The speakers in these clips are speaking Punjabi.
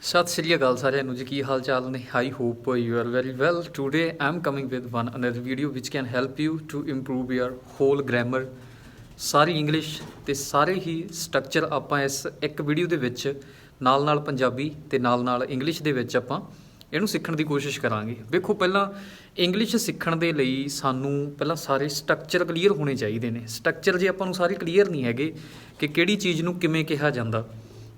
ਸਤਿ ਸ਼੍ਰੀ ਅਕਾਲ ਸਾਰਿਆਂ ਨੂੰ ਜੀ। ਕੀ ਹਾਲ ਚਾਲ ਨੇ? I hope you are very well. Today I am coming with one another video which can help you to improve your whole grammar, ਸਾਰੀ ਇੰਗਲਿਸ਼ ਅਤੇ ਸਾਰੇ ਹੀ ਸਟਰਕਚਰ ਆਪਾਂ ਇਸ ਇੱਕ ਵੀਡੀਓ ਦੇ ਵਿੱਚ ਨਾਲ ਨਾਲ ਪੰਜਾਬੀ ਅਤੇ ਨਾਲ ਨਾਲ ਇੰਗਲਿਸ਼ ਦੇ ਵਿੱਚ ਆਪਾਂ ਇਹਨੂੰ ਸਿੱਖਣ ਦੀ ਕੋਸ਼ਿਸ਼ ਕਰਾਂਗੇ। ਵੇਖੋ, ਪਹਿਲਾਂ ਇੰਗਲਿਸ਼ ਸਿੱਖਣ ਦੇ ਲਈ ਸਾਨੂੰ ਪਹਿਲਾਂ ਸਾਰੇ ਸਟਰਕਚਰ ਕਲੀਅਰ ਹੋਣੇ ਚਾਹੀਦੇ ਨੇ। ਸਟਰਕਚਰ ਜੇ ਆਪਾਂ ਨੂੰ ਸਾਰੇ ਕਲੀਅਰ ਨਹੀਂ ਹੈਗੇ ਕਿ ਕਿਹੜੀ ਚੀਜ਼ ਨੂੰ ਕਿਵੇਂ ਕਿਹਾ ਜਾਂਦਾ,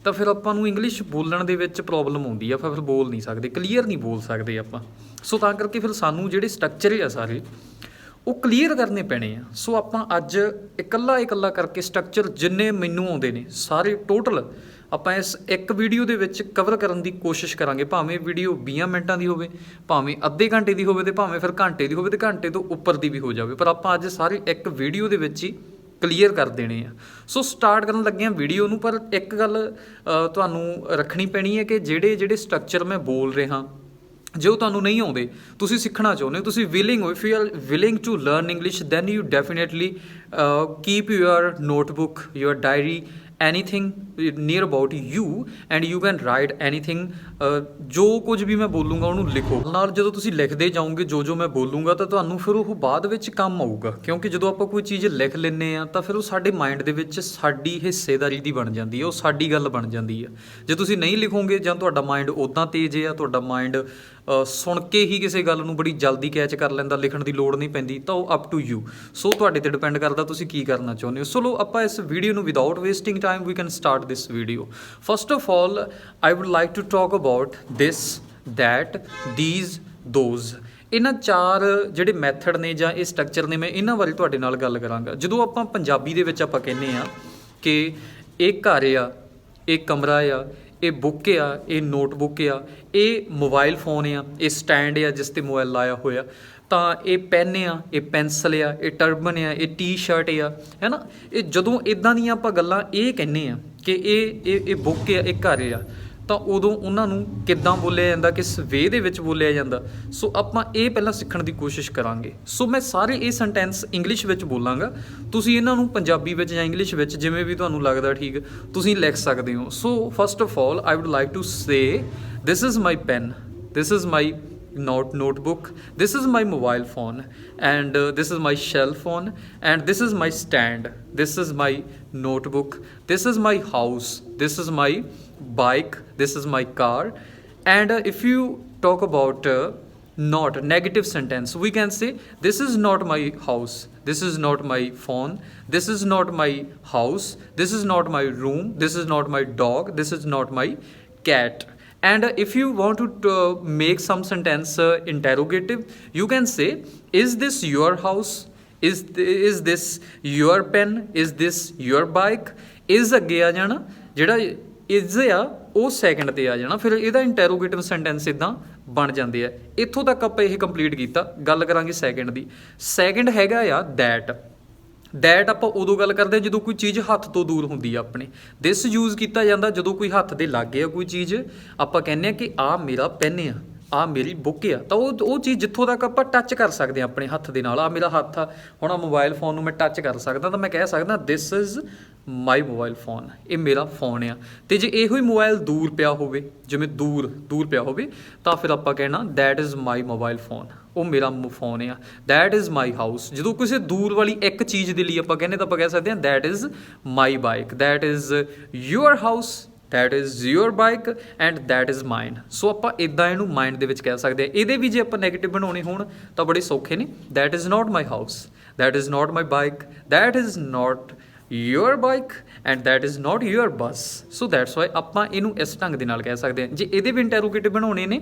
ਤਾਂ ਫਿਰ ਆਪਾਂ ਨੂੰ ਇੰਗਲਿਸ਼ ਬੋਲਣ ਦੇ ਵਿੱਚ ਪ੍ਰੋਬਲਮ ਆਉਂਦੀ ਆ। ਫਿਰ ਬੋਲ ਨਹੀਂ ਸਕਦੇ, ਕਲੀਅਰ ਨਹੀਂ ਬੋਲ ਸਕਦੇ ਆਪਾਂ। ਸੋ ਤਾਂ ਕਰਕੇ ਫਿਰ ਸਾਨੂੰ ਜਿਹੜੇ ਸਟਰਕਚਰ ਆ ਸਾਰੇ ਉਹ ਕਲੀਅਰ ਕਰਨੇ ਪੈਣੇ ਆ। ਸੋ ਆਪਾਂ ਅੱਜ ਇਕੱਲਾ ਕਰਕੇ ਸਟਰਕਚਰ ਜਿੰਨੇ ਮੈਨੂੰ ਆਉਂਦੇ ਨੇ ਸਾਰੇ ਟੋਟਲ ਆਪਾਂ ਇਸ ਇੱਕ ਵੀਡੀਓ ਦੇ ਵਿੱਚ ਕਵਰ ਕਰਨ ਦੀ ਕੋਸ਼ਿਸ਼ ਕਰਾਂਗੇ। ਭਾਵੇਂ ਵੀਡੀਓ 20 ਮਿੰਟਾਂ ਦੀ ਹੋਵੇ, ਭਾਵੇਂ ਅੱਧੇ ਘੰਟੇ ਦੀ ਹੋਵੇ, ਅਤੇ ਭਾਵੇਂ ਫਿਰ ਘੰਟੇ ਦੀ ਹੋਵੇ ਅਤੇ ਘੰਟੇ ਤੋਂ ਉੱਪਰ ਦੀ ਵੀ ਹੋ ਜਾਵੇ, ਪਰ ਆਪਾਂ ਅੱਜ ਸਾਰੇ ਇੱਕ ਵੀਡੀਓ ਦੇ ਵਿੱਚ ਹੀ ਕਲੀਅਰ ਕਰ ਦੇਣੇ ਆ। ਸੋ ਸਟਾਰਟ ਕਰਨ ਲੱਗੇ ਹਾਂ ਵੀਡੀਓ ਨੂੰ, ਪਰ ਇੱਕ ਗੱਲ ਤੁਹਾਨੂੰ ਰੱਖਣੀ ਪੈਣੀ ਹੈ ਕਿ ਜਿਹੜੇ ਸਟਰਕਚਰ ਮੈਂ ਬੋਲ ਰਿਹਾ, ਜੇ ਉਹ ਤੁਹਾਨੂੰ ਨਹੀਂ ਆਉਂਦੇ, ਤੁਸੀਂ ਸਿੱਖਣਾ ਚਾਹੁੰਦੇ ਹੋ, ਤੁਸੀਂ ਵਿਲਿੰਗ ਹੋ, if you are willing to learn English, then you definitely keep your notebook, your diary, anything near about you and you can write anything. ਜੋ ਕੁਝ ਵੀ ਮੈਂ ਬੋਲੂੰਗਾ ਉਹਨੂੰ ਲਿਖੋ। ਨਾਲ ਜਦੋਂ ਤੁਸੀਂ ਲਿਖਦੇ ਜਾਓਗੇ ਜੋ ਮੈਂ ਬੋਲੂੰਗਾ, ਤਾਂ ਤੁਹਾਨੂੰ ਫਿਰ ਉਹ ਬਾਅਦ ਵਿੱਚ ਕੰਮ ਆਊਗਾ। ਕਿਉਂਕਿ ਜਦੋਂ ਆਪਾਂ ਕੋਈ ਚੀਜ਼ ਲਿਖ ਲੈਂਦੇ ਹਾਂ ਤਾਂ ਫਿਰ ਉਹ ਸਾਡੇ ਮਾਇੰਡ ਦੇ ਵਿੱਚ ਸਾਡੀ ਹਿੱਸੇਦਾਰੀ ਦੀ ਬਣ ਜਾਂਦੀ ਹੈ, ਉਹ ਸਾਡੀ ਗੱਲ ਬਣ ਜਾਂਦੀ ਹੈ। ਜੇ ਤੁਸੀਂ ਨਹੀਂ ਲਿਖੋਗੇ, ਜਾਂ ਤੁਹਾਡਾ ਮਾਇੰਡ ਉੱਦਾਂ ਤੇਜ਼ ਹੈ, ਤੁਹਾਡਾ ਮਾਇੰਡ ਸੁਣ ਕੇ ਹੀ ਕਿਸੇ ਗੱਲ ਨੂੰ ਬੜੀ ਜਲਦੀ ਕੈਚ ਕਰ ਲੈਂਦਾ, ਲਿਖਣ ਦੀ ਲੋੜ ਨਹੀਂ ਪੈਂਦੀ, ਤਾਂ ਉਹ ਅਪ ਟੂ ਯੂ। ਸੋ ਤੁਹਾਡੇ 'ਤੇ ਡਿਪੈਂਡ ਕਰਦਾ ਤੁਸੀਂ ਕੀ ਕਰਨਾ ਚਾਹੁੰਦੇ ਹੋ। ਸੋ ਆਪਾਂ ਇਸ ਵੀਡੀਓ ਨੂੰ without wasting time we can start this video. First of all I would like to talk about this, that, these, those. ਇਹਨਾਂ ਚਾਰ ਜਿਹੜੇ ਮੈਥਡ ਨੇ ਜਾਂ ਇਹ ਸਟਰਕਚਰ ਨੇ, ਮੈਂ ਇਹਨਾਂ ਬਾਰੇ ਤੁਹਾਡੇ ਨਾਲ ਗੱਲ ਕਰਾਂਗਾ। ਜਦੋਂ ਆਪਾਂ ਪੰਜਾਬੀ ਦੇ ਵਿੱਚ ਆਪਾਂ ਕਹਿੰਦੇ ਹਾਂ ਕਿ ਇਹ ਘਰ ਆ, ਇਹ ਕਮਰਾ ਆ, ਇਹ ਬੁੱਕ ਆ, ਇਹ ਨੋਟਬੁੱਕ ਆ, ਇਹ ਮੋਬਾਈਲ ਫੋਨ ਆ, ਇਹ ਸਟੈਂਡ ਆ ਜਿਸ 'ਤੇ ਮੋਬਾਈਲ ਲਾਇਆ ਹੋਇਆ, ਤਾਂ ਇਹ ਪੈਨ ਆ, ਇਹ ਪੈਨਸਲ ਆ, ਇਹ ਟਰਬਨ ਆ, ਇਹ ਟੀ ਸ਼ਰਟ ਆ, ਹੈ ਨਾ। ਇਹ ਜਦੋਂ ਇੱਦਾਂ ਦੀਆਂ ਆਪਾਂ ਗੱਲਾਂ ਇਹ ਕਹਿੰਦੇ ਆ ਕਿ ਇਹ ਬੁੱਕ ਆ, ਇਹ ਘਰ ਆ, ਤਾਂ ਉਦੋਂ ਉਹਨਾਂ ਨੂੰ ਕਿੱਦਾਂ ਬੋਲਿਆ ਜਾਂਦਾ, ਕਿਸ ਵੇ ਦੇ ਵਿੱਚ ਬੋਲਿਆ ਜਾਂਦਾ। ਸੋ ਆਪਾਂ ਇਹ ਪਹਿਲਾਂ ਸਿੱਖਣ ਦੀ ਕੋਸ਼ਿਸ਼ ਕਰਾਂਗੇ। ਸੋ ਮੈਂ ਸਾਰੇ ਇਹ ਸੈਂਟੈਂਸ ਇੰਗਲਿਸ਼ ਵਿੱਚ ਬੋਲਾਂਗਾ, ਤੁਸੀਂ ਇਹਨਾਂ ਨੂੰ ਪੰਜਾਬੀ ਵਿੱਚ ਜਾਂ ਇੰਗਲਿਸ਼ ਵਿੱਚ ਜਿਵੇਂ ਵੀ ਤੁਹਾਨੂੰ ਲੱਗਦਾ ਠੀਕ ਤੁਸੀਂ ਲਿਖ ਸਕਦੇ ਹੋ। So first of all I would like to say, this is my pen, this is my notebook, this is my mobile phone, and this is my cell phone, and this is my stand, this is my notebook, this is my house, this is my bike, this is my car. And if you talk about not negative sentence, we can say this is not my house, this is not my phone, this is not my house, this is not my room, this is not my dog, this is not my cat. And if you want to make some sentence interrogative, you can say, is this your house, is this your pen, is this your bike। is ਅੱਗੇ ਆ ਜਾਣਾ, ਜਿਹੜਾ is ਆ ਉਹ ਸੈਕਿੰਡ 'ਤੇ ਆ ਜਾਣਾ, ਫਿਰ ਇਹਦਾ ਇੰਟੈਰੋਗੇਟਿਵ ਸੈਂਟੈਂਸ ਇੱਦਾਂ ਬਣ ਜਾਂਦੇ ਆ। ਇੱਥੋਂ ਤੱਕ ਆਪਾਂ ਇਹ ਕੰਪਲੀਟ ਕੀਤਾ। ਗੱਲ ਕਰਾਂਗੇ ਸੈਕਿੰਡ ਦੀ। ਸੈਕਿੰਡ ਹੈਗਾ ਆ ਦੈਟ। ਦੈਟ ਆਪਾਂ ਉਦੋਂ ਗੱਲ ਕਰਦੇ ਹਾਂ ਜਦੋਂ ਕੋਈ ਚੀਜ਼ ਹੱਥ ਤੋਂ ਦੂਰ ਹੁੰਦੀ ਆ ਆਪਣੇ। ਦਿਸ ਯੂਜ਼ ਕੀਤਾ ਜਾਂਦਾ ਜਦੋਂ ਕੋਈ ਹੱਥ ਦੇ ਲਾਗੇ ਆ ਕੋਈ ਚੀਜ਼, ਆਪਾਂ ਕਹਿੰਦੇ ਹਾਂ ਕਿ ਆਹ ਮੇਰਾ ਪੈਨ ਆ, ਆਹ ਮੇਰੀ ਬੁੱਕ ਆ, ਤਾਂ ਉਹ ਚੀਜ਼ ਜਿੱਥੋਂ ਤੱਕ ਆਪਾਂ ਟੱਚ ਕਰ ਸਕਦੇ ਹਾਂ ਆਪਣੇ ਹੱਥ ਦੇ ਨਾਲ। ਆਹ ਮੇਰਾ ਹੱਥ ਆ, ਹੁਣ ਆ ਮੋਬਾਈਲ ਫੋਨ ਨੂੰ ਮੈਂ ਟੱਚ ਕਰ ਸਕਦਾ, ਤਾਂ ਮੈਂ ਕਹਿ ਸਕਦਾ ਦਿਸ ਇਜ਼ ਮਾਈ ਮੋਬਾਈਲ ਫੋਨ, ਇਹ ਮੇਰਾ ਫੋਨ ਆ। ਅਤੇ ਜੇ ਇਹੋ ਹੀ ਮੋਬਾਈਲ ਦੂਰ ਪਿਆ ਹੋਵੇ, ਜਿਵੇਂ ਦੂਰ ਪਿਆ ਹੋਵੇ, ਤਾਂ ਫਿਰ ਆਪਾਂ ਕਹਿਣਾ that is my mobile phone, ਉਹ ਮੇਰਾ ਫੋਨ ਆ। ਦੈਟ ਇਜ਼ ਮਾਈ ਹਾਊਸ, ਜਦੋਂ ਕਿਸੇ ਦੂਰ ਵਾਲੀ ਇੱਕ ਚੀਜ਼ ਦੇ ਲਈ ਆਪਾਂ ਕਹਿੰਦੇ ਤਾਂ ਆਪਾਂ ਕਹਿ ਸਕਦੇ ਹਾਂ that is my bike, that is your house, that is your bike, and that is mine. So ਆਪਾਂ ਇੱਦਾਂ ਇਹਨੂੰ ਮਾਈਂਡ ਦੇ ਵਿੱਚ ਕਹਿ ਸਕਦੇ ਹਾਂ। ਇਹਦੇ ਵੀ ਜੇ ਆਪਾਂ ਨੈਗੇਟਿਵ ਬਣਾਉਣੇ ਹੋਣ ਤਾਂ ਬੜੇ ਸੌਖੇ ਨੇ। That is not my house, that is not my bike, that is not your bike, and that is not your bus. So that's why ਆਪਾਂ ਇਹਨੂੰ ਇਸ ਢੰਗ ਦੇ ਨਾਲ ਕਹਿ ਸਕਦੇ ਹਾਂ। ਜੇ ਇਹਦੇ ਵੀ ਇੰਟੈਰੋਗੇਟਿਵ ਬਣਾਉਣੇ ਨੇ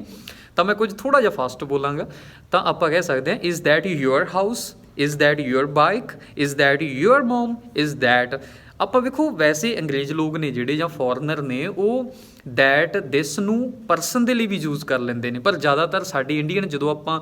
ਤਾਂ ਮੈਂ ਕੁਝ ਥੋੜ੍ਹਾ ਜਿਹਾ ਫਾਸਟ ਬੋਲਾਂਗਾ, ਤਾਂ ਆਪਾਂ ਕਹਿ ਸਕਦੇ ਹਾਂ is that your house, is that your bike, is that your mom, is that. ਆਪਾਂ ਵੇਖੋ, ਵੈਸੇ ਅੰਗਰੇਜ਼ ਲੋਕ ਨੇ ਜਿਹੜੇ ਜਾਂ ਫੋਰਨਰ ਨੇ, ਉਹ ਦੈਟ ਦਿਸ ਨੂੰ ਪਰਸਨ ਦੇ ਲਈ ਵੀ ਯੂਜ਼ ਕਰ ਲੈਂਦੇ ਨੇ, ਪਰ ਜ਼ਿਆਦਾਤਰ ਸਾਡੀ ਇੰਡੀਅਨ ਜਦੋਂ ਆਪਾਂ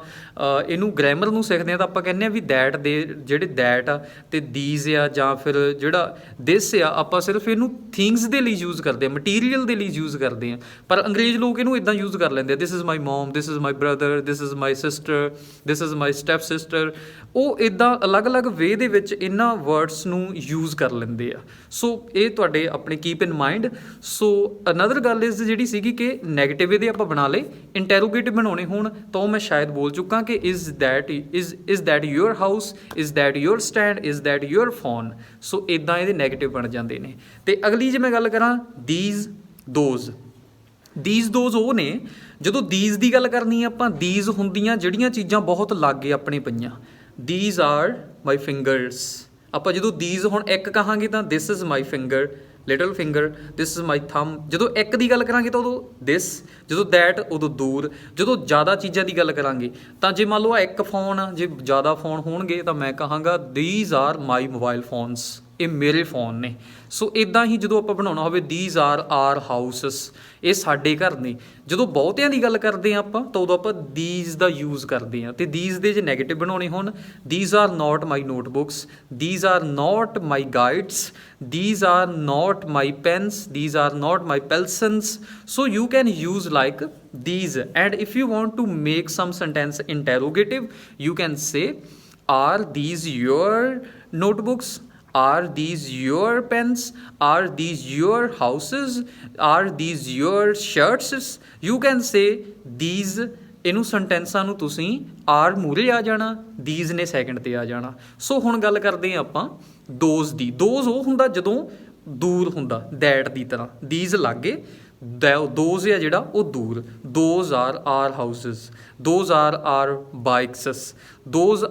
ਇਹਨੂੰ ਗ੍ਰਾਮਰ ਨੂੰ ਸਿੱਖਦੇ ਹਾਂ ਤਾਂ ਆਪਾਂ ਕਹਿੰਦੇ ਹਾਂ ਵੀ ਦੈਟ ਦੇ ਜਿਹੜੇ ਦੈਟ ਆ ਅਤੇ ਦੀਜ਼ ਆ, ਜਾਂ ਫਿਰ ਜਿਹੜਾ ਦਿਸ ਆ, ਆਪਾਂ ਸਿਰਫ ਇਹਨੂੰ ਥਿੰਗਸ ਦੇ ਲਈ ਯੂਜ਼ ਕਰਦੇ ਹਾਂ, ਮਟੀਰੀਅਲ ਦੇ ਲਈ ਯੂਜ਼ ਕਰਦੇ ਹਾਂ। ਪਰ ਅੰਗਰੇਜ਼ ਲੋਕ ਇਹਨੂੰ ਇੱਦਾਂ ਯੂਜ਼ ਕਰ ਲੈਂਦੇ ਆ, this is my mom, this is my brother, this is my sister, this is my step sister. ਉਹ ਇੱਦਾਂ ਅਲੱਗ-ਅਲੱਗ ਵੇ ਦੇ ਵਿੱਚ ਇਹਨਾਂ ਵਰਡਸ ਨੂੰ ਯੂਜ਼ ਕਰ ਲੈਂਦੇ ਆ। ਸੋ ਇਹ ਤੁਹਾਡੇ ਆਪਣੇ ਕੀਪ ਇਨ ਮਾਈਂਡ। ਸੋ ਅਨਦਰ ਗੱਲ ਗੱਲ ਇਸ ਜਿਹੜੀ ਸੀਗੀ ਕਿ ਨੈਗੇਟਿਵ ਇਹਦੇ ਆਪਾਂ ਬਣਾ ਲਏ, ਇੰਟੈਰੋਗੇਟਿਵ ਬਣਾਉਣੇ ਹੋਣ ਤਾਂ ਉਹ ਮੈਂ ਸ਼ਾਇਦ ਬੋਲ ਚੁੱਕਾ ਕਿ is that your house, is that your stand, is that your phone. So ਇੱਦਾਂ ਇਹਦੇ ਨੈਗੇਟਿਵ ਬਣ ਜਾਂਦੇ ਨੇ। ਅਤੇ ਅਗਲੀ ਜੇ ਮੈਂ ਗੱਲ ਕਰਾਂ ਦੀਜ਼ ਦੋਜ਼, ਦੀਜ਼ ਦੋਜ਼ ਉਹ ਨੇ ਜਦੋਂ ਦੀਜ਼ ਦੀ ਗੱਲ ਕਰਨੀ ਆਪਾਂ, ਦੀਜ਼ ਹੁੰਦੀਆਂ ਜਿਹੜੀਆਂ ਚੀਜ਼ਾਂ ਬਹੁਤ ਲਾਗੇ ਆਪਣੇ ਪਈਆਂ। ਦੀਜ਼ ਆਰ ਮਾਈ ਫਿੰਗਰਸ, ਆਪਾਂ ਜਦੋਂ ਦੀਜ਼ ਹੁਣ ਇੱਕ ਕਹਾਂਗੇ ਤਾਂ ਦਿਸ is my finger, little finger, this is my thumb. ਜਦੋਂ ਇੱਕ ਦੀ ਗੱਲ ਕਰਾਂਗੇ ਤਾਂ ਉਦੋਂ ਦਿਸ, ਜਦੋਂ ਦੈਟ ਉਦੋਂ ਦੂਰ। ਜਦੋਂ ਜ਼ਿਆਦਾ ਚੀਜ਼ਾਂ ਦੀ ਗੱਲ ਕਰਾਂਗੇ ਤਾਂ ਜੇ ਮੰਨ ਲਓ ਆ ਇੱਕ ਫੋਨ ਆ, ਜੇ ਜ਼ਿਆਦਾ ਫੋਨ ਹੋਣਗੇ ਤਾਂ ਮੈਂ ਕਹਾਂਗਾ these are my mobile phones, ਇਹ ਮੇਰੇ ਫੋਨ ਨੇ। ਸੋ ਇੱਦਾਂ ਹੀ ਜਦੋਂ ਆਪਾਂ ਬਣਾਉਣਾ ਹੋਵੇ ਦੀਜ਼ ਆਰ ਆਰ ਹਾਊਸਸ, ਇਹ ਸਾਡੇ ਘਰ ਨੇ। ਜਦੋਂ ਬਹੁਤਿਆਂ ਦੀ ਗੱਲ ਕਰਦੇ ਹਾਂ ਆਪਾਂ ਤਾਂ ਉਦੋਂ ਆਪਾਂ ਦੀਜ਼ ਦਾ ਯੂਜ਼ ਕਰਦੇ ਹਾਂ। ਅਤੇ ਦੀਜ਼ ਦੇ ਜੇ ਨੈਗੇਟਿਵ ਬਣਾਉਣੇ ਹੋਣ, these R note my notebooks, these R note my guides, these are not my pens, these are not my pencils. So you can use like these. And if you want to make some sentence interrogative, you can say are these your notebooks, are these your pens, are these your houses, are these your shirts. You can say these। ਇਹਨੂੰ ਸੈਂਟੈਂਸਾਂ ਨੂੰ ਤੁਸੀਂ ਆਰ ਮੂਹਰੇ ਆ ਜਾਣਾ, ਦੀਜ਼ ਨੇ ਸੈਕਿੰਡ 'ਤੇ ਆ ਜਾਣਾ। ਸੋ ਹੁਣ ਗੱਲ ਕਰਦੇ ਹਾਂ ਆਪਾਂ ਦੋਜ਼ ਦੀ। ਦੋਜ਼ ਉਹ ਹੁੰਦਾ ਜਦੋਂ ਦੂਰ ਹੁੰਦਾ, ਦੈਟ ਦੀ ਤਰ੍ਹਾਂ। ਦੀਜ਼ ਲਾਗੇ, ਦੋਜ਼ ਆ ਜਿਹੜਾ ਉਹ ਦੂਰ। Those are are houses, those are bikes, those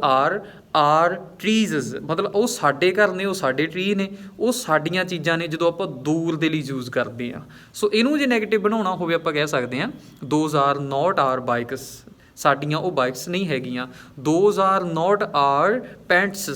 are trees, ਮਤਲਬ ਉਹ ਸਾਡੇ ਘਰ ਨੇ, ਉਹ ਸਾਡੇ ਟਰੀ ਨੇ, ਉਹ ਸਾਡੀਆਂ ਚੀਜ਼ਾਂ ਨੇ ਜਦੋਂ ਆਪਾਂ ਦੂਰ ਦੇ ਲਈ ਯੂਜ਼ ਕਰਦੇ ਹਾਂ। ਸੋ ਇਹਨੂੰ ਜੇ ਨੈਗੇਟਿਵ ਬਣਾਉਣਾ ਹੋਵੇ ਆਪਾਂ ਕਹਿ ਸਕਦੇ ਹਾਂ those are not our bikes, ਸਾਡੀਆਂ ਉਹ ਬਾਈਕਸ ਨਹੀਂ ਹੈਗੀਆਂ। Those are not our pants,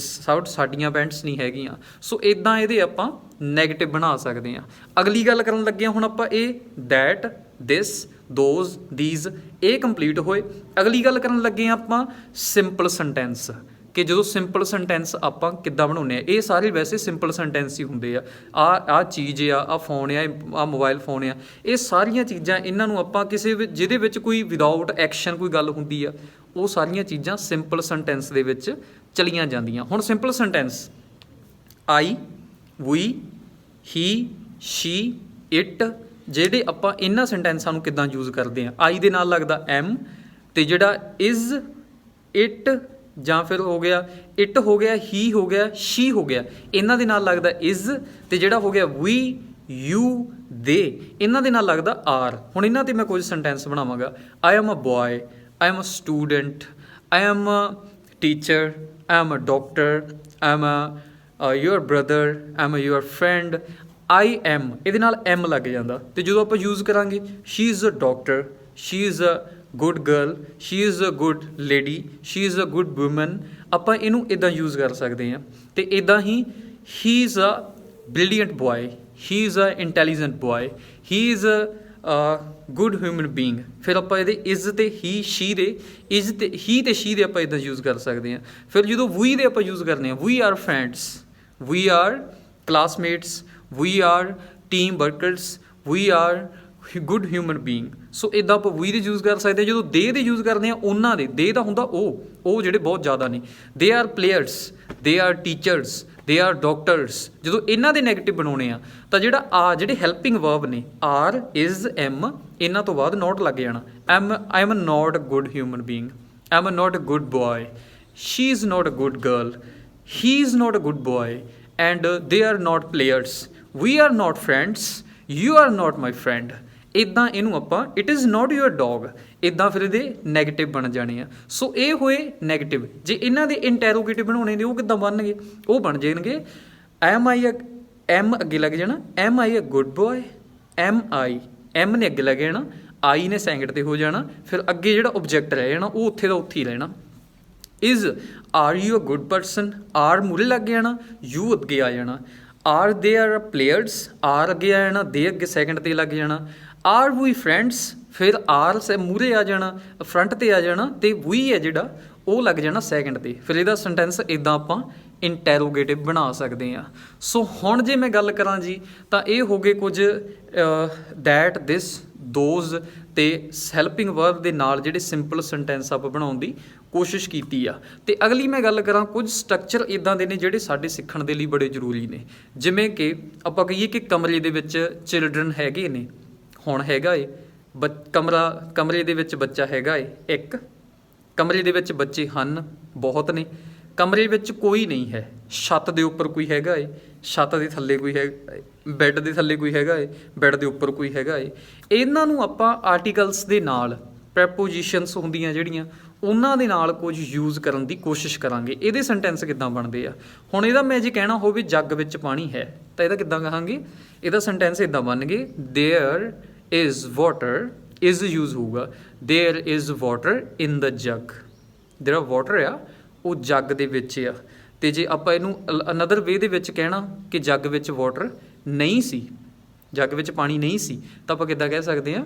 ਸਾਡੀਆਂ ਪੈਂਟਸ ਨਹੀਂ ਹੈਗੀਆਂ। ਸੋ ਇੱਦਾਂ ਇਹਦੇ ਆਪਾਂ ਨੈਗੇਟਿਵ ਬਣਾ ਸਕਦੇ ਹਾਂ। ਅਗਲੀ ਗੱਲ ਕਰਨ ਲੱਗੇ ਹਾਂ ਹੁਣ ਆਪਾਂ ਇਹ ਦੈਟ, ਦਿਸ, ਦੋਜ਼, ਦੀਜ਼, ਇਹ ਕੰਪਲੀਟ ਹੋਏ। ਅਗਲੀ ਗੱਲ ਕਰਨ ਲੱਗੇ ਹਾਂ ਆਪਾਂ ਸਿੰਪਲ ਸੈਂਟੈਂਸ, ਕਿ ਜਦੋਂ ਸਿੰਪਲ ਸੈਂਟੈਂਸ ਆਪਾਂ ਕਿੱਦਾਂ ਬਣਾਉਂਦੇ ਹਾਂ। ਇਹ ਸਾਰੇ ਵੈਸੇ ਸਿੰਪਲ ਸੈਂਟੈਂਸ ਹੀ ਹੁੰਦੇ ਆ। ਆਹ ਚੀਜ਼ ਆ ਫੋਨ ਆ, ਆਹ ਮੋਬਾਈਲ ਫੋਨ ਆ, ਇਹ ਸਾਰੀਆਂ ਚੀਜ਼ਾਂ ਇਹਨਾਂ ਨੂੰ ਆਪਾਂ ਕਿਸੇ ਜਿਹਦੇ ਵਿੱਚ ਕੋਈ ਵਿਦਾਊਟ ਐਕਸ਼ਨ ਕੋਈ ਗੱਲ ਹੁੰਦੀ ਆ, ਉਹ ਸਾਰੀਆਂ ਚੀਜ਼ਾਂ ਸਿੰਪਲ ਸੈਂਟੈਂਸ ਦੇ ਵਿੱਚ ਚਲੀਆਂ ਜਾਂਦੀਆਂ। ਹੁਣ simple sentence I, we, he, she, it, ਜਿਹੜੇ ਆਪਾਂ ਇਹਨਾਂ ਸੈਂਟੈਂਸਾਂ ਨੂੰ ਕਿੱਦਾਂ ਯੂਜ਼ ਕਰਦੇ ਹਾਂ। ਆਈ ਦੇ ਨਾਲ ਲੱਗਦਾ ਐਮ, ਅਤੇ ਜਿਹੜਾ ਇਜ਼, ਇਟ ਜਾਂ ਫਿਰ ਹੋ ਗਿਆ ਇਟ, ਹੋ ਗਿਆ ਹੀ, ਹੋ ਗਿਆ ਸ਼ੀ, ਹੋ ਗਿਆ, ਇਹਨਾਂ ਦੇ ਨਾਲ ਲੱਗਦਾ ਇਜ਼। ਅਤੇ ਜਿਹੜਾ ਹੋ ਗਿਆ ਵੀ, ਯੂ, ਦੇ, ਇਹਨਾਂ ਦੇ ਨਾਲ ਲੱਗਦਾ ਆਰ। ਹੁਣ ਇਹਨਾਂ 'ਤੇ ਮੈਂ ਕੁਝ ਸੈਂਟੈਂਸ ਬਣਾਵਾਂਗਾ। I am a boy, I am a student, I am a teacher, I am a doctor, I am a your brother, I am your friend. I am ਇਹਦੇ ਨਾਲ ਐਮ ਲੱਗ ਜਾਂਦਾ। ਅਤੇ ਜਦੋਂ ਆਪਾਂ ਯੂਜ਼ ਕਰਾਂਗੇ she is a doctor, she is a good girl, she is a good lady, she is a good woman, ਆਪਾਂ ਇਹਨੂੰ ਇੱਦਾਂ ਯੂਜ਼ ਕਰ ਸਕਦੇ ਹਾਂ। ਅਤੇ ਇੱਦਾਂ ਹੀ he is a brilliant boy, he is a intelligent boy, he is a good human being. ਫਿਰ ਆਪਾਂ ਇਹਦੇ ਇਜ਼ ਅਤੇ ਹੀ, ਸ਼ੀ ਦੇ ਇਜ਼ ਅਤੇ ਹੀ ਅਤੇ ਸ਼ੀ ਦੇ ਆਪਾਂ ਇੱਦਾਂ ਯੂਜ਼ ਕਰ ਸਕਦੇ ਹਾਂ। ਫਿਰ ਜਦੋਂ ਵੀ ਦੇ ਆਪਾਂ ਯੂਜ਼ ਕਰਨੇ ਹਾਂ, we are friends, we are classmates, we are team workers, we are good human being. So ਇੱਦਾਂ ਆਪਾਂ ਵੀ ਦੇ ਯੂਜ਼ ਕਰ ਸਕਦੇ ਹਾਂ। ਜਦੋਂ ਦੇ ਯੂਜ਼ ਕਰਦੇ ਹਾਂ ਉਹਨਾਂ ਦੇ ਦਾ ਹੁੰਦਾ ਉਹ ਜਿਹੜੇ ਬਹੁਤ ਜ਼ਿਆਦਾ ਨੇ। They are players, they are teachers, they are doctors. ਜਦੋਂ ਇਹਨਾਂ ਦੇ ਨੈਗੇਟਿਵ ਬਣਾਉਣੇ ਆ ਤਾਂ ਜਿਹੜਾ ਜਿਹੜੇ ਹੈਲਪਿੰਗ ਵਰਬ ਨੇ ਆਰ, ਇਜ਼, ਐਮ, ਇਹਨਾਂ ਤੋਂ ਬਾਅਦ ਨੋਟ ਲੱਗ ਜਾਣਾ। I am not a good human being, I am not a good boy, she is not a good girl, he is not a good boy, and they are not players, we are not friends, you are note my friend. ਇੱਦਾਂ ਇਹਨੂੰ ਆਪਾਂ it is not your dog, ਇੱਦਾਂ ਫਿਰ ਇਹਦੇ ਨੈਗੇਟਿਵ ਬਣ ਜਾਣੇ ਆ। ਸੋ ਇਹ ਹੋਏ ਨੈਗੇਟਿਵ। ਜੇ ਇਹਨਾਂ ਦੇ ਇੰਟੈਰੋਗੇਟਿਵ ਬਣਾਉਣੇ ਨੇ ਉਹ ਕਿੱਦਾਂ ਬਣਨਗੇ, ਉਹ ਬਣ ਜਾਣਗੇ ਐਮ ਆਈ ਅ, ਐਮ ਅੱਗੇ ਲੱਗ ਜਾਣਾ, am I a good boy, am I, am ਨੇ ਅੱਗੇ ਲੱਗ ਜਾਣਾ, ਆਈ ਨੇ ਸੈਕਿੰਡ 'ਤੇ ਹੋ ਜਾਣਾ, ਫਿਰ ਅੱਗੇ ਜਿਹੜਾ ਓਬਜੈਕਟ ਰਹਿ ਜਾਣਾ ਉਹ ਉੱਥੇ ਦਾ ਉੱਥੇ ਹੀ ਰਹਿਣਾ। Is, are you a good person, are ਮੂਹਰੇ ਲੱਗ ਜਾਣਾ, ਯੂ ਅੱਗੇ ਆ ਜਾਣਾ। ਆਰ ਦੇ ਆਰ ਪਲੇਅਰਸ, ਆਰ ਅੱਗੇ ਆ ਜਾਣਾ, ਦੇ ਅੱਗੇ ਸੈਕਿੰਡ 'ਤੇ ਲੱਗ ਜਾਣਾ। ਆਰ ਵੀ ਫਰੈਂਡਸ, ਫਿਰ ਆਰ ਮੂਹਰੇ ਆ ਜਾਣਾ, ਫਰੰਟ 'ਤੇ ਆ ਜਾਣਾ, ਅਤੇ ਵੀ ਹੈ ਜਿਹੜਾ ਉਹ ਲੱਗ ਜਾਣਾ ਸੈਕਿੰਡ 'ਤੇ। ਫਿਰ ਇਹਦਾ ਸੈਂਟੈਂਸ ਇੱਦਾਂ ਆਪਾਂ ਇੰਟੈਰੋਗੇਟਿਵ ਬਣਾ ਸਕਦੇ ਹਾਂ। ਸੋ ਹੁਣ ਜੇ ਮੈਂ ਗੱਲ ਕਰਾਂ ਜੀ ਤਾਂ ਇਹ ਹੋ ਗਏ ਕੁਝ ਦੈਟ, ਦਿਸ, ਦੋਜ਼ ਅਤੇ ਹੈਲਪਿੰਗ ਵਰਬ ਦੇ ਨਾਲ ਜਿਹੜੇ ਸਿੰਪਲ ਸੈਂਟੈਂਸ ਆਪਾਂ ਬਣਾਉਣ ਦੀ ਕੋਸ਼ਿਸ਼ ਕੀਤੀ ਆ। ਅਤੇ ਅਗਲੀ ਮੈਂ ਗੱਲ ਕਰਾਂ ਕੁਝ ਸਟਰਕਚਰ ਇੱਦਾਂ ਦੇ ਨੇ ਜਿਹੜੇ ਸਾਡੇ ਸਿੱਖਣ ਦੇ ਲਈ ਬੜੇ ਜ਼ਰੂਰੀ ਨੇ। ਜਿਵੇਂ ਕਿ ਆਪਾਂ ਕਹੀਏ ਕਿ ਕਮਰੇ ਦੇ ਵਿੱਚ ਚਿਲਡਰਨ ਹੈਗੇ ਨੇ, ਹੁਣ ਹੈਗਾ ਏ ਕਮਰੇ ਦੇ ਵਿੱਚ ਬੱਚਾ ਹੈਗਾ ਏ ਇੱਕ, ਕਮਰੇ ਦੇ ਵਿੱਚ ਬੱਚੇ ਹਨ ਬਹੁਤ ਨੇ, ਕਮਰੇ ਵਿੱਚ ਕੋਈ ਨਹੀਂ ਹੈ, ਛੱਤ ਦੇ ਉੱਪਰ ਕੋਈ ਹੈਗਾ ਏ, ਛੱਤ ਦੇ ਥੱਲੇ ਕੋਈ ਹੈ, ਬੈੱਡ ਦੇ ਥੱਲੇ ਕੋਈ ਹੈਗਾ ਏ, ਬੈੱਡ ਦੇ ਉੱਪਰ ਕੋਈ ਹੈਗਾ ਏ। ਇਹਨਾਂ ਨੂੰ ਆਪਾਂ ਆਰਟੀਕਲਸ ਦੇ ਨਾਲ, ਪ੍ਰੈਪੋਜੀਸ਼ਨਸ ਹੁੰਦੀਆਂ ਜਿਹੜੀਆਂ, ਉਹਨਾਂ ਦੇ ਨਾਲ ਕੁਝ ਯੂਜ਼ ਕਰਨ ਦੀ ਕੋਸ਼ਿਸ਼ ਕਰਾਂਗੇ। ਇਹਦੇ ਸੈਂਟੈਂਸ ਕਿੱਦਾਂ ਬਣਦੇ ਆ? ਹੁਣ ਇਹਦਾ ਮੈਂ ਜੇ ਕਹਿਣਾ ਹੋਵੇ ਜੱਗ ਵਿੱਚ ਪਾਣੀ ਹੈ ਤਾਂ ਇਹਦਾ ਕਿੱਦਾਂ ਕਹਾਂਗੇ? ਇਹਦਾ ਸੈਂਟੈਂਸ ਇੱਦਾਂ ਬਣਨਗੇ, there is water, is use ਹੋਊਗਾ, ਦੇਅਰ ਇਜ਼ ਵਾਟਰ ਇਨ ਦ ਜੱਗ। ਜਿਹੜਾ ਵਾਟਰ ਆ ਉਹ ਜੱਗ ਦੇ ਵਿੱਚ ਆ। ਅਤੇ ਜੇ ਆਪਾਂ ਇਹਨੂੰ ਅਨਦਰ ਵੇ ਦੇ ਵਿੱਚ ਕਹਿਣਾ ਕਿ ਜੱਗ ਵਿੱਚ ਵਾਟਰ ਨਹੀਂ ਸੀ, ਜੱਗ ਵਿੱਚ ਪਾਣੀ ਨਹੀਂ ਸੀ, ਤਾਂ ਆਪਾਂ ਕਿੱਦਾਂ ਕਹਿ ਸਕਦੇ ਹਾਂ?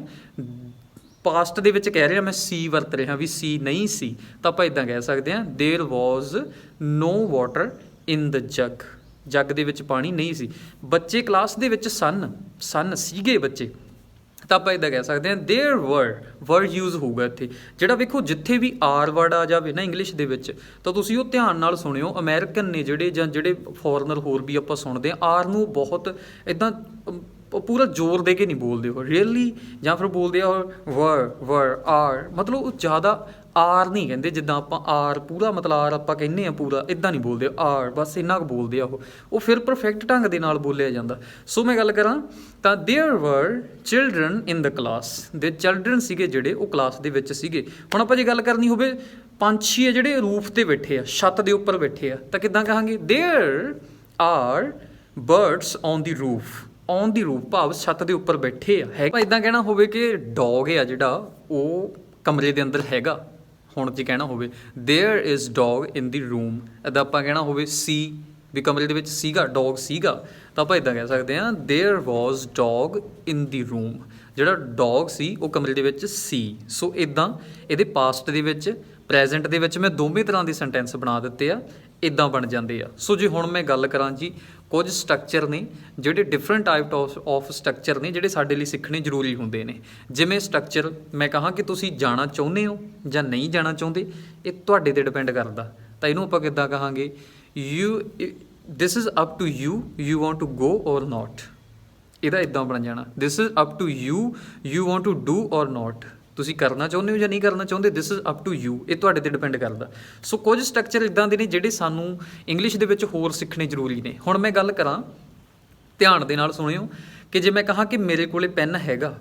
ਪਾਸਟ ਦੇ ਵਿੱਚ ਕਹਿ ਰਿਹਾ, ਮੈਂ ਸੀ ਵਰਤ ਰਿਹਾ ਵੀ ਸੀ ਨਹੀਂ ਸੀ, ਤਾਂ ਆਪਾਂ ਇੱਦਾਂ ਕਹਿ ਸਕਦੇ ਹਾਂ, there was no water in ਦ ਜੱਗ। ਜੱਗ ਦੇ ਵਿੱਚ ਪਾਣੀ ਨਹੀਂ ਸੀ। ਬੱਚੇ ਕਲਾਸ ਦੇ ਵਿੱਚ ਸਨ ਸੀਗੇ ਬੱਚੇ, ਤਾਂ ਆਪਾਂ ਇੱਦਾਂ ਕਹਿ ਸਕਦੇ ਹਾਂ, ਦੇਅਰ ਵਰ ਯੂਜ਼ ਹੋਊਗਾ ਇੱਥੇ। ਜਿਹੜਾ ਵੇਖੋ ਜਿੱਥੇ ਵੀ ਆਰ ਵਰਡ ਆ ਜਾਵੇ ਨਾ ਇੰਗਲਿਸ਼ ਦੇ ਵਿੱਚ, ਤਾਂ ਤੁਸੀਂ ਉਹ ਧਿਆਨ ਨਾਲ ਸੁਣਿਓ। ਅਮੈਰੀਕਨ ਨੇ ਜਿਹੜੇ, ਜਾਂ ਜਿਹੜੇ ਫੋਰਨਰ ਹੋਰ ਵੀ ਆਪਾਂ ਸੁਣਦੇ ਹਾਂ, ਆਰ ਨੂੰ ਬਹੁਤ ਇੱਦਾਂ ਪੂਰਾ ਜ਼ੋਰ ਦੇ ਕੇ ਨਹੀਂ ਬੋਲਦੇ ਉਹ ਰੀਅਲੀ, ਜਾਂ ਫਿਰ ਬੋਲਦੇ ਆ ਵਰ ਆਰ, ਮਤਲਬ ਉਹ ਜ਼ਿਆਦਾ ਆਰ ਨਹੀਂ ਕਹਿੰਦੇ ਜਿੱਦਾਂ ਆਪਾਂ ਆਰ ਪੂਰਾ, ਮਤਲਬ ਆਰ ਆਪਾਂ ਕਹਿੰਦੇ ਹਾਂ ਪੂਰਾ, ਇੱਦਾਂ ਨਹੀਂ ਬੋਲਦੇ ਆਰ, ਬਸ ਇੰਨਾ ਕੁ ਬੋਲਦੇ ਆ ਉਹ ਫਿਰ ਪਰਫੈਕਟ ਢੰਗ ਦੇ ਨਾਲ ਬੋਲਿਆ ਜਾਂਦਾ। ਸੋ ਮੈਂ ਗੱਲ ਕਰਾਂ ਤਾਂ ਦੇਅਰ ਵਰ ਚਿਲਡਰਨ ਇਨ ਦ ਕਲਾਸ, ਦੇ ਚਿਲਡਰਨ ਸੀਗੇ ਜਿਹੜੇ ਉਹ ਕਲਾਸ ਦੇ ਵਿੱਚ ਸੀਗੇ। ਹੁਣ ਆਪਾਂ ਜੇ ਗੱਲ ਕਰਨੀ ਹੋਵੇ, ਪੰਛੀ ਆ ਜਿਹੜੇ ਰੂਫ 'ਤੇ ਬੈਠੇ ਆ, ਛੱਤ ਦੇ ਉੱਪਰ ਬੈਠੇ ਆ, ਤਾਂ ਕਿੱਦਾਂ ਕਹਾਂਗੇ? There are birds on the roof, on the roof ਭਾਵ ਛੱਤ ਦੇ ਉੱਪਰ ਬੈਠੇ ਆ। ਹੈ ਇੱਦਾਂ ਕਹਿਣਾ ਹੋਵੇ ਕਿ ਡੌਗ ਆ ਜਿਹੜਾ ਉਹ ਕਮਰੇ ਦੇ ਅੰਦਰ ਹੈਗਾ। ਹੁਣ ਜੇ ਕਹਿਣਾ ਹੋਵੇ there is dog in the room, ਇੱਦਾਂ ਆਪਾਂ ਕਹਿਣਾ ਹੋਵੇ ਸੀ ਵੀ ਕਮਰੇ ਦੇ ਵਿੱਚ ਸੀਗਾ, ਡੌਗ ਸੀਗਾ, ਤਾਂ ਆਪਾਂ ਇੱਦਾਂ ਕਹਿ ਸਕਦੇ ਹਾਂ, there was dog in the room. ਜਿਹੜਾ ਡੌਗ ਸੀ ਉਹ ਕਮਰੇ ਦੇ ਵਿੱਚ ਸੀ। ਸੋ ਇੱਦਾਂ ਇਹਦੇ ਪਾਸਟ ਦੇ ਵਿੱਚ, ਪ੍ਰੈਜ਼ੈਂਟ ਦੇ ਵਿੱਚ ਮੈਂ ਦੋਵੇਂ ਤਰ੍ਹਾਂ ਦੇ ਸੈਂਟੈਂਸ ਬਣਾ ਦਿੱਤੇ ਆ, ਇੱਦਾਂ ਬਣ ਜਾਂਦੇ ਆ। ਸੋ ਜੇ ਹੁਣ ਮੈਂ ਗੱਲ ਕਰਾਂ ਜੀ, ਕੁਝ ਸਟਰਕਚਰ ਨੇ ਜਿਹੜੇ ਡਿਫਰੈਂਟ ਟਾਈਪ ਆਫ ਸਟਰਕਚਰ ਨੇ ਜਿਹੜੇ ਸਾਡੇ ਲਈ ਸਿੱਖਣੇ ਜ਼ਰੂਰੀ ਹੁੰਦੇ ਨੇ। ਜਿਵੇਂ ਸਟਰਕਚਰ ਮੈਂ ਕਹਾਂ ਕਿ ਤੁਸੀਂ ਜਾਣਾ ਚਾਹੁੰਦੇ ਹੋ ਜਾਂ ਨਹੀਂ ਜਾਣਾ ਚਾਹੁੰਦੇ, ਇਹ ਤੁਹਾਡੇ 'ਤੇ ਡਿਪੈਂਡ ਕਰਦਾ। ਤਾਂ ਇਹਨੂੰ ਆਪਾਂ ਕਿੱਦਾਂ ਕਹਾਂਗੇ? This is up to you want to go or not. ਇਹਦਾ ਇੱਦਾਂ ਬਣ ਜਾਣਾ, this is up to you want to do or not. ਤੁਸੀਂ ਕਰਨਾ ਚਾਹੁੰਦੇ ਹੋ ਜਾਂ ਨਹੀਂ ਕਰਨਾ ਚਾਹੁੰਦੇ, this is up to you, ਇਹ ਤੁਹਾਡੇ 'ਤੇ ਡਿਪੈਂਡ ਕਰਦਾ। ਸੋ ਕੁਝ ਸਟਰਕਚਰ ਇੱਦਾਂ ਦੇ ਨੇ ਜਿਹੜੇ ਸਾਨੂੰ ਇੰਗਲਿਸ਼ ਦੇ ਵਿੱਚ ਹੋਰ ਸਿੱਖਣੇ ਜ਼ਰੂਰੀ ਨੇ। ਹੁਣ ਮੈਂ ਗੱਲ ਕਰਾਂ, ਧਿਆਨ ਦੇ ਨਾਲ ਸੁਣਿਓ, ਕਿ ਜੇ ਮੈਂ ਕਹਾਂ ਕਿ ਮੇਰੇ ਕੋਲੇ ਪੈਨ ਹੈਗਾ,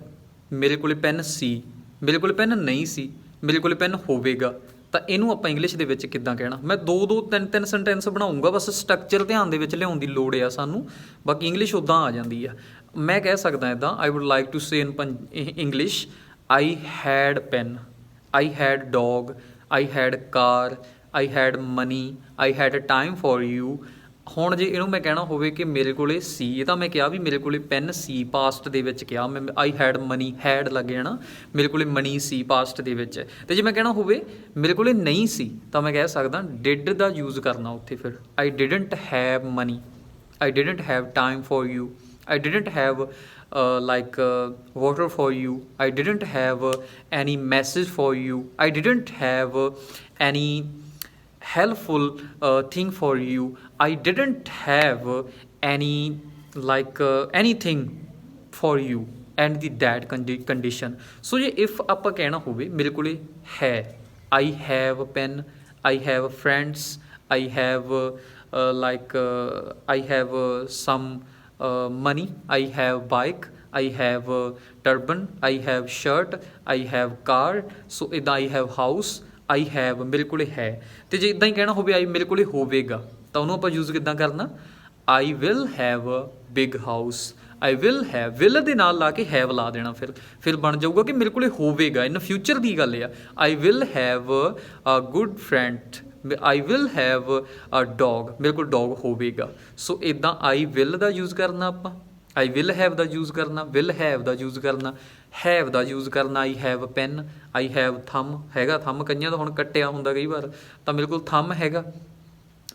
ਮੇਰੇ ਕੋਲੇ ਪੈਨ ਸੀ, ਮੇਰੇ ਕੋਲੇ ਪੈਨ ਨਹੀਂ ਸੀ, ਮੇਰੇ ਕੋਲੇ ਪੈਨ ਹੋਵੇਗਾ, ਤਾਂ ਇਹਨੂੰ ਆਪਾਂ ਇੰਗਲਿਸ਼ ਦੇ ਵਿੱਚ ਕਿੱਦਾਂ ਕਹਿਣਾ? ਮੈਂ ਦੋ ਤਿੰਨ ਸੈਂਟੈਂਸ ਬਣਾਉਂਗਾ, ਬਸ ਸਟਰਕਚਰ ਧਿਆਨ ਦੇ ਵਿੱਚ ਲਿਆਉਣ ਦੀ ਲੋੜ ਆ ਸਾਨੂੰ, ਬਾਕੀ ਇੰਗਲਿਸ਼ ਉੱਦਾਂ ਆ ਜਾਂਦੀ ਆ। ਮੈਂ ਕਹਿ ਸਕਦਾ ਇੱਦਾਂ, I would like to say in English, I had pen, I had dog, I had car, I had money, I had time for you। ਹੁਣ ਜੇ ਇਹਨੂੰ ਮੈਂ ਕਹਿਣਾ ਹੋਵੇ ਕਿ ਮੇਰੇ ਕੋਲੇ ਸੀ, ਇਹ ਤਾਂ ਮੈਂ ਕਿਹਾ ਵੀ ਮੇਰੇ ਕੋਲੇ ਪੈਨ ਸੀ, ਪਾਸਟ ਦੇ ਵਿੱਚ ਕਿਹਾ ਮੈਂ, ਆਈ ਹੈਡ ਮਨੀ, ਹੈਡ ਲੱਗ ਜਾਣਾ, ਮੇਰੇ ਕੋਲੇ ਮਨੀ ਸੀ ਪਾਸਟ ਦੇ ਵਿੱਚ। ਅਤੇ ਜੇ ਮੈਂ ਕਹਿਣਾ ਹੋਵੇ ਮੇਰੇ ਕੋਲੇ ਨਹੀਂ ਸੀ, ਤਾਂ ਮੈਂ ਕਹਿ ਸਕਦਾ ਡਿਡ ਦਾ ਯੂਜ਼ ਕਰਨਾ ਉੱਥੇ। ਫਿਰ I didn't have money, I didn't have time for you, I didn't have water for you, I didn't have any message for you, I didn't have any helpful thing for you, I didn't have any anything for you, and the that condition। so ਜੇ if ਆਪਾਂ ਕਹਿਣਾ ਹੋਵੇ ਮੇਰੇ ਕੋਲੇ ਹੈ, I have a pen, I have friends, I have I have some money, I have bike, I have turban, I have shirt, I have car, so ਇੱਦਾਂ I have house, I have ਮੇਰੇ ਕੋਲੇ ਹੈ। ਅਤੇ ਜੇ ਇੱਦਾਂ ਹੀ ਕਹਿਣਾ ਹੋਵੇ ਆਈ ਮੇਰੇ ਕੋਲੇ ਹੋਵੇਗਾ, ਤਾਂ ਉਹਨੂੰ ਆਪਾਂ ਯੂਜ਼ ਕਿੱਦਾਂ ਕਰਨਾ? I will have a big house, I will have, will ਦੇ ਨਾਲ ਲਾ ਕੇ have ਲਾ ਦੇਣਾ, ਫਿਰ ਬਣ ਜਾਊਗਾ ਕਿ ਮੇਰੇ ਕੋਲੇ ਹੋਵੇਗਾ, ਇਨ ਫਿਊਚਰ ਦੀ ਗੱਲ ਆ। I will have a good friend, I will have a dog, ਮੇਰੇ ਕੋਲ ਡੋਗ ਹੋਵੇਗਾ। ਸੋ ਇੱਦਾਂ ਆਈ ਵਿਲ ਦਾ ਯੂਜ਼ ਕਰਨਾ ਆਪਾਂ, ਆਈ ਵਿਲ ਹੈਵ ਦਾ ਯੂਜ਼ ਕਰਨਾ, ਵਿਲ ਹੈਵ ਦਾ ਯੂਜ਼ ਕਰਨਾ, ਹੈਵ ਦਾ ਯੂਜ਼ ਕਰਨਾ, I have pen, I have thumb, ਹੈਗਾ ਥੰਮ, ਕਈਆਂ ਦਾ ਹੁਣ ਕੱਟਿਆ ਹੁੰਦਾ ਕਈ ਵਾਰ, ਤਾਂ ਮੇਰੇ ਕੋਲ ਥੰਮ ਹੈਗਾ,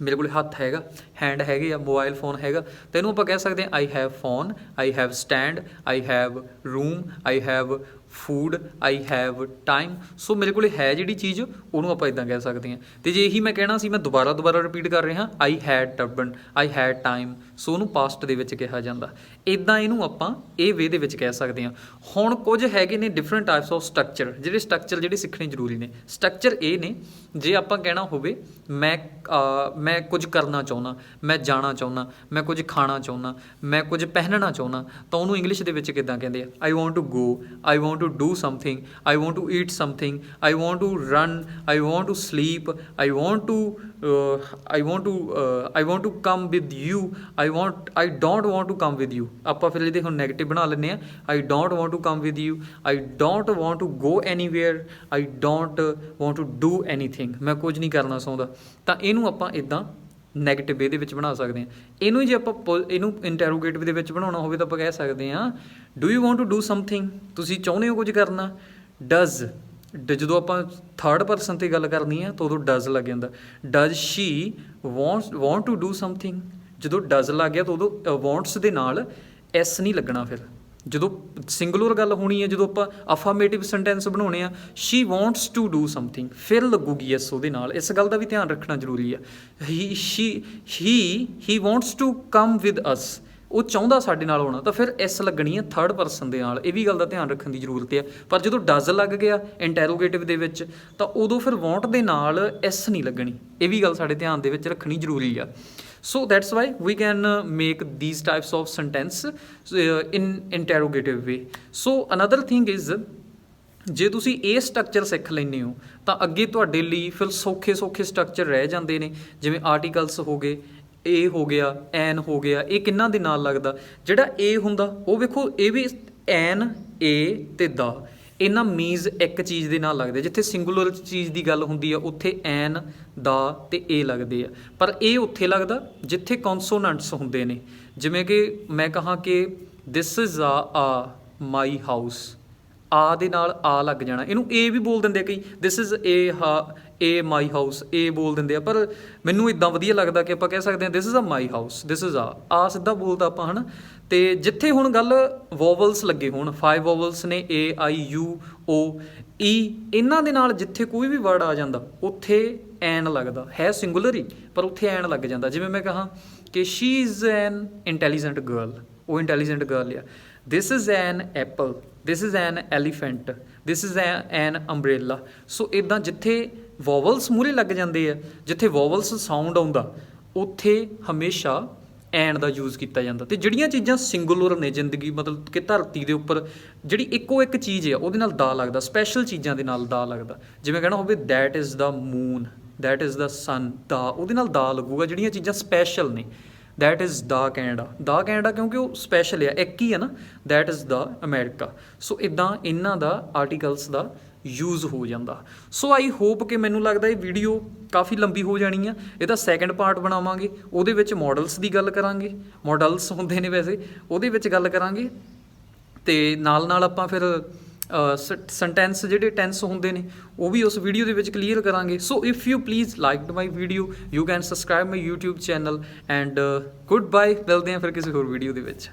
ਮੇਰੇ ਕੋਲ ਹੱਥ ਹੈਗਾ, ਹੈਂਡ ਹੈਗੇ ਆ, ਮੋਬਾਈਲ ਫੋਨ ਹੈਗਾ। ਤਾਂ ਇਹਨੂੰ ਆਪਾਂ ਕਹਿ ਸਕਦੇ ਹਾਂ I have phone, I have stand, I have room, I have food, I have time. So ਮੇਰੇ ਕੋਲ ਹੈ ਜਿਹੜੀ ਚੀਜ਼, ਉਹਨੂੰ ਆਪਾਂ ਇੱਦਾਂ ਕਹਿ ਸਕਦੇ ਹਾਂ। ਅਤੇ ਜੇ ਇਹੀ ਮੈਂ ਕਹਿਣਾ ਸੀ, ਮੈਂ ਦੁਬਾਰਾ ਰਿਪੀਟ ਕਰ ਰਿਹਾ, I had turban, I had time, so ਉਹਨੂੰ ਪਾਸਟ ਦੇ ਵਿੱਚ ਕਿਹਾ ਜਾਂਦਾ। ਇੱਦਾਂ ਇਹਨੂੰ ਆਪਾਂ ਇਹ ਵੇ ਦੇ ਵਿੱਚ ਕਹਿ ਸਕਦੇ ਹਾਂ। ਹੁਣ ਕੁਝ ਹੈਗੇ ਨੇ ਡਿਫਰੈਂਟ ਟਾਈਪਸ ਆਫ ਸਟਰਕਚਰ, ਜਿਹੜੇ ਸਟਰਕਚਰ ਜਿਹੜੇ ਸਿੱਖਣੇ ਜ਼ਰੂਰੀ ਨੇ। ਸਟਰਕਚਰ ਇਹ ਨੇ, ਜੇ ਆਪਾਂ ਕਹਿਣਾ ਹੋਵੇ ਮੈਂ ਕੁਝ ਕਰਨਾ ਚਾਹੁੰਦਾ, ਮੈਂ ਜਾਣਾ ਚਾਹੁੰਦਾ, ਮੈਂ ਕੁਝ ਖਾਣਾ ਚਾਹੁੰਦਾ, ਮੈਂ ਕੁਝ ਪਹਿਨਣਾ ਚਾਹੁੰਦਾ, ਤਾਂ ਉਹਨੂੰ ਇੰਗਲਿਸ਼ ਦੇ ਵਿੱਚ ਕਿੱਦਾਂ ਕਹਿੰਦੇ ਆ? I want to go, I want to do something, I want to eat something, I want to run, I want to sleep, I want to come with you, I don't want to come with you. ਆਪਾਂ ਫਿਰ ਇਹਦੇ ਹੁਣ ਨੈਗੇਟਿਵ ਬਣਾ ਲੈਂਦੇ ਹਾਂ। I don't want to come with you, I don't want to go anywhere, I don't want to do anything. ਮੈਂ ਕੁਝ ਨਹੀਂ ਕਰਨਾ ਚਾਹੁੰਦਾ। ਤਾਂ ਇਹਨੂੰ ਆਪਾਂ ਇੱਦਾਂ ਨੈਗੇਟਿਵ ਵੇ ਦੇ ਵਿੱਚ ਬਣਾ ਸਕਦੇ ਹਾਂ। ਇਹਨੂੰ ਜੇ ਆਪਾਂ ਇਹਨੂੰ ਇੰਟੈਰੋਗੇਟਿਵ ਦੇ ਵਿੱਚ ਬਣਾਉਣਾ ਹੋਵੇ ਤਾਂ ਆਪਾਂ ਕਹਿ ਸਕਦੇ ਹਾਂ do you want to do something, ਤੁਸੀਂ ਚਾਹੁੰਦੇ ਹੋ ਕੁਝ ਕਰਨਾ। ਡਜ਼, ਜਦੋਂ ਆਪਾਂ ਥਰਡ ਪਰਸਨ 'ਤੇ ਗੱਲ ਕਰਨੀ ਹੈ ਤਾਂ ਉਦੋਂ ਡਜ਼ ਲੱਗ ਜਾਂਦਾ। Does she want to do something, ਜਦੋਂ ਡਜ਼ ਲੱਗ ਗਿਆ ਤਾਂ ਉਦੋਂ ਵਾਂਟਸ ਦੇ ਨਾਲ ਐਸ ਨਹੀਂ ਲੱਗਣਾ। ਫਿਰ ਜਦੋਂ ਸਿੰਗੂਲਰ ਗੱਲ ਹੋਣੀ ਹੈ, ਜਦੋਂ ਆਪਾਂ ਅਫਰਮੇਟਿਵ ਸੈਂਟੈਂਸ ਬਣਾਉਣੇ ਆ, she wants to do something, ਫਿਰ ਲੱਗੂਗੀ ਐਸ ਉਹਦੇ ਨਾਲ। ਇਸ ਗੱਲ ਦਾ ਵੀ ਧਿਆਨ ਰੱਖਣਾ ਜ਼ਰੂਰੀ ਆ। He wants to come with us, ਉਹ ਚਾਹੁੰਦਾ ਸਾਡੇ ਨਾਲ ਹੋਣਾ, ਤਾਂ ਫਿਰ ਐਸ ਲੱਗਣੀ ਹੈ ਥਰਡ ਪਰਸਨ ਦੇ ਨਾਲ। ਇਹ ਵੀ ਗੱਲ ਦਾ ਧਿਆਨ ਰੱਖਣ ਦੀ ਜ਼ਰੂਰਤ ਹੈ। ਪਰ ਜਦੋਂ ਡਜ਼ ਲੱਗ ਗਿਆ ਇੰਟੈਰੋਗੇਟਿਵ ਦੇ ਵਿੱਚ ਤਾਂ ਉਦੋਂ ਫਿਰ ਵਾਂਟ ਦੇ ਨਾਲ ਐਸ ਨਹੀਂ ਲੱਗਣੀ। ਇਹ ਵੀ ਗੱਲ ਸਾਡੇ ਧਿਆਨ ਦੇ ਵਿੱਚ ਰੱਖਣੀ ਜ਼ਰੂਰੀ ਆ। So that's why we can make these types of sentence in interrogative way. So another thing is, ਜੇ ਤੁਸੀਂ ਇਹ ਸਟਰਕਚਰ ਸਿੱਖ ਲੈਂਦੇ ਹੋ ਤਾਂ ਅੱਗੇ ਤੁਹਾਡੇ ਲਈ ਫਿਰ ਸੌਖੇ ਸਟਰਕਚਰ ਰਹਿ ਜਾਂਦੇ ਨੇ। ਜਿਵੇਂ ਆਰਟੀਕਲਸ ਹੋ ਗਏ, ਏ ਹੋ ਗਿਆ, ਐਨ ਹੋ ਗਿਆ, ਇਹ ਕਿਹਨਾਂ ਦੇ ਨਾਲ ਲੱਗਦਾ? ਜਿਹੜਾ ਏ ਹੁੰਦਾ ਉਹ ਵੇਖੋ, ਇਹ ਵੀ ਐਨ, ਏ ਤੇ ਦਾ, ਇਹਨਾਂ ਮੀਨਸ ਇੱਕ ਚੀਜ਼ ਦੇ ਨਾਲ ਲੱਗਦੇ। ਜਿੱਥੇ ਸਿੰਗੂਲਰ ਚੀਜ਼ ਦੀ ਗੱਲ ਹੁੰਦੀ ਆ ਉੱਥੇ ਐਨ, ਦਾ ਤੇ ਏ ਲੱਗਦੇ ਆ। ਪਰ ਇਹ ਉੱਥੇ ਲੱਗਦਾ ਜਿੱਥੇ ਕੌਨਸੋਨੈਂਟਸ ਹੁੰਦੇ ਨੇ। ਜਿਵੇਂ ਕਿ ਮੈਂ ਕਹਾਂ ਕਿ ਦਿਸ ਇਜ਼ ਆ ਮਾਈ ਹਾਊਸ, ਆ ਦੇ ਨਾਲ ਆ ਲੱਗ ਜਾਣਾ। ਇਹਨੂੰ ਏ ਵੀ ਬੋਲ ਦਿੰਦੇ ਆ ਕਈ, this is a my house, ਏ ਬੋਲ ਦਿੰਦੇ ਆ। ਪਰ ਮੈਨੂੰ ਇੱਦਾਂ ਵਧੀਆ ਲੱਗਦਾ ਕਿ ਆਪਾਂ ਕਹਿ ਸਕਦੇ ਹਾਂ ਦਿਸ ਇਜ਼ ਆ ਮਾਈ ਹਾਊਸ, ਦਿਸ ਇਜ਼ ਆ ਸਿੱਧਾ ਬੋਲਦਾ ਆਪਾਂ, ਹੈ ਨਾ। ਅਤੇ ਜਿੱਥੇ ਹੁਣ ਗੱਲ ਵੋਵਲਸ ਲੱਗੇ ਹੋਣ, 5 ਵੋਵਲਸ ਨੇ, ਏ, ਆਈ, ਯੂ, ਓ, ਈ, ਇਹਨਾਂ ਦੇ ਨਾਲ ਜਿੱਥੇ ਕੋਈ ਵੀ ਵਰਡ ਆ ਜਾਂਦਾ ਉੱਥੇ ਐਨ ਲੱਗਦਾ। ਹੈ ਸਿੰਗੂਲਰ ਹੀ ਪਰ ਉੱਥੇ ਐਨ ਲੱਗ ਜਾਂਦਾ। ਜਿਵੇਂ ਮੈਂ ਕਹਾਂ ਕਿ she is an intelligent girl, ਉਹ ਇੰਟੈਲੀਜੈਂਟ ਗਰਲ ਆ। This is an apple, this is an elephant, this is an umbrella. So ਇੱਦਾਂ ਜਿੱਥੇ ਵੋਵਲਸ ਮੂਹਰੇ ਲੱਗ ਜਾਂਦੇ ਆ, ਜਿੱਥੇ ਵੋਵਲਸ ਸਾਊਂਡ ਆਉਂਦਾ ਉੱਥੇ ਹਮੇਸ਼ਾ ਐਨ ਦਾ ਯੂਜ਼ ਕੀਤਾ ਜਾਂਦਾ। ਅਤੇ ਜਿਹੜੀਆਂ ਚੀਜ਼ਾਂ ਸਿੰਗੂਲਰ ਨੇ ਜ਼ਿੰਦਗੀ, ਮਤਲਬ ਕਿ ਧਰਤੀ ਦੇ ਉੱਪਰ ਜਿਹੜੀ ਇੱਕੋ ਇੱਕ ਚੀਜ਼ ਆ ਉਹਦੇ ਨਾਲ ਦਾ ਲੱਗਦਾ। ਸਪੈਸ਼ਲ ਚੀਜ਼ਾਂ ਦੇ ਨਾਲ ਦਾ ਲੱਗਦਾ। ਜਿਵੇਂ ਕਹਿਣਾ ਹੋਵੇ that is the moon, that is the sun, ਦਾ ਉਹਦੇ ਨਾਲ ਦਾ ਲੱਗੂਗਾ। ਜਿਹੜੀਆਂ ਚੀਜ਼ਾਂ ਸਪੈਸ਼ਲ ਨੇ, ਦੈਟ ਇਜ਼ ਦਾ ਕੈਨੇਡਾ ਕਿਉਂਕਿ ਉਹ ਸਪੈਸ਼ਲ ਆ, ਇੱਕ ਹੀ ਆ ਨਾ। That is the America. ਸੋ ਇੱਦਾਂ ਇਹਨਾਂ ਦਾ ਆਰਟੀਕਲਸ ਦਾ ਯੂਜ਼ ਹੋ ਜਾਂਦਾ। ਸੋ ਆਈ ਹੋਪ ਕਿ ਮੈਨੂੰ ਲੱਗਦਾ ਇਹ ਵੀਡੀਓ ਕਾਫੀ ਲੰਬੀ ਹੋ ਜਾਣੀ ਆ। ਇਹਦਾ ਸੈਕਿੰਡ ਪਾਰਟ ਬਣਾਵਾਂਗੇ, ਉਹਦੇ ਵਿੱਚ ਮੋਡਲਸ ਦੀ ਗੱਲ ਕਰਾਂਗੇ। ਮੋਡਲਸ ਹੁੰਦੇ ਨੇ ਵੈਸੇ, ਉਹਦੇ ਵਿੱਚ ਗੱਲ ਕਰਾਂਗੇ। ਅਤੇ ਨਾਲ ਆਪਾਂ ਫਿਰ ਸੈਂਟੈਂਸ ਜਿਹੜੇ ਟੈਂਸ ਹੁੰਦੇ ਨੇ ਉਹ ਵੀ ਉਸ ਵੀਡੀਓ ਦੇ ਵਿੱਚ ਕਲੀਅਰ ਕਰਾਂਗੇ। So if you please liked my video, you can subscribe my YouTube channel and good bye. ਮਿਲਦੇ ਹਾਂ ਫਿਰ ਕਿਸੇ ਹੋਰ ਵੀਡੀਓ ਦੇ ਵਿੱਚ।